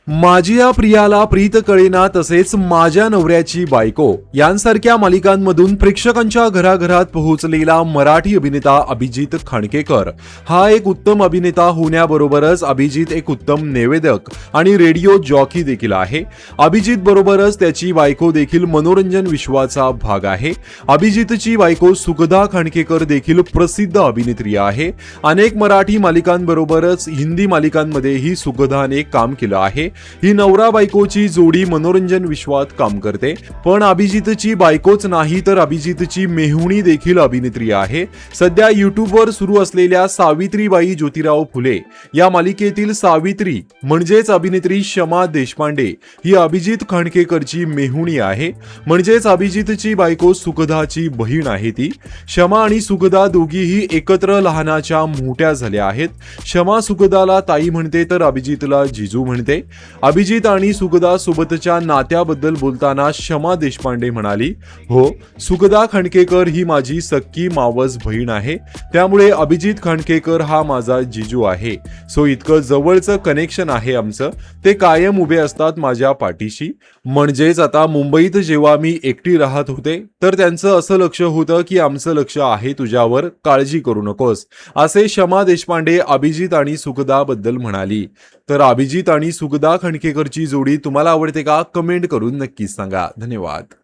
माझी या प्रियाला प्रीत कळेना तसेच माझ्या नवऱ्याची बायको यांसारख्या मालिकांमधून प्रेक्षकांच्या घराघरात पोहोचलेला मराठी अभिनेता अभिजित खांडकेकर हा एक उत्तम अभिनेता होण्याबरोबरच अभिजित एक उत्तम निवेदक आणि रेडिओ जॉकी देखील आहे। अभिजित बरोबरच त्याची बायको देखील मनोरंजन विश्वाचा भाग आहे। अभिजितची बायको सुखदा खांडकेकर देखील प्रसिद्ध अभिनेत्री आहे। अनेक मराठी मालिकांबरोबरच हिंदी मालिकांमध्येही सुखदाने काम केलं आहे। ही नवरा बायकोची जोडी मनोरंजन विश्वात काम करते। पण अभिजितची बायकोच नाही तर अभिजितची मेहुणी देखील अभिनेत्री आहे। सध्या यूट्यूबवर सुरू असलेल्या सावित्रीबाई ज्योतिराव फुले या मालिकेतील सावित्री म्हणजेच अभिनेत्री शमा देशपांडे ही अभिजित खांडकेकरची मेहुणी आहे। म्हणजेच अभिजितची बायको सुखदाची बहीण आहे ती। शमा आणि सुखदा दोघीही एकत्र लहानाच्या मोठ्या झाल्या आहेत। शमा सुखदाला ताई म्हणते तर अभिजितला जिजू म्हणते। अभिजित आणि सुखदा सोबतच्या नात्याबद्दल बोलताना शमा देशपांडे म्हणाली, हो, सुखदा खांडकेकर ही माझी सक्की मावस बहीण आहे, त्यामुळे अभिजित खांडकेकर हा माझा जिजू आहे। सो इतकं जवळचं कनेक्शन आहे आमचं। ते कायम उभे असतात माझ्या पाठीशी। म्हणजेच आता मुंबईत जेव्हा मी एकटी राहत होते तर त्यांचं असं लक्ष होतं की आमचं लक्ष आहे तुझ्यावर, काळजी करू नकोस, असे शमा देशपांडे अभिजित आणि सुखदा बद्दल म्हणाली। तर अभिजित आणि सुखदा खांडकेकरची जोडी तुम्हाला आवडते का? कमेंट करून नक्कीच सांगा। धन्यवाद।